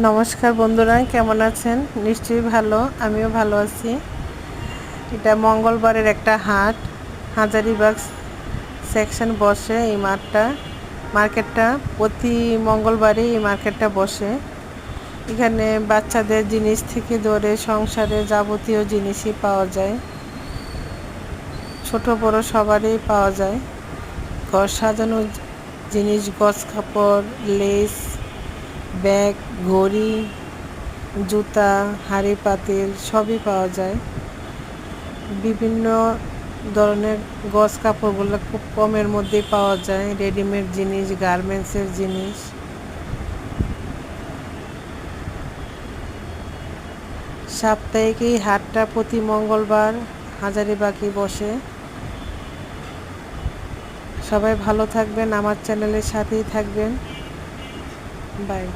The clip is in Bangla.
নমস্কার বন্ধুরা, কেমন আছেন? নিশ্চয়ই ভালো, আমিও ভালো আছি। এটা মঙ্গলবারের একটা হাট, হাজারীবাগ সেকশন বসে এই মার্কেটটা প্রতি মঙ্গলবারই এই মার্কেটটা বসে। এখানে বাচ্চাদের জিনিস থেকে ধরে সংসারে যাবতীয় জিনিসই পাওয়া যায়, ছোট বড় সবারই পাওয়া যায়। ঘর সাজানোর জিনিস, গজ কাপড়, লেস, ব্যাগ, ঘড়ি, জুতা, হাঁড়ি পাতিল সবই পাওয়া যায়। বিভিন্ন ধরনের গজ কাপড়গুলো খুব কমের মধ্যেই পাওয়া যায়। রেডিমেড জিনিস, গার্মেন্টসের জিনিস। সাপ্তাহিক এই হাটটা প্রতি মঙ্গলবার হাজারীবাগে বসে। সবাই ভালো থাকবেন, আমার চ্যানেলের সাথেই থাকবেন। বাই।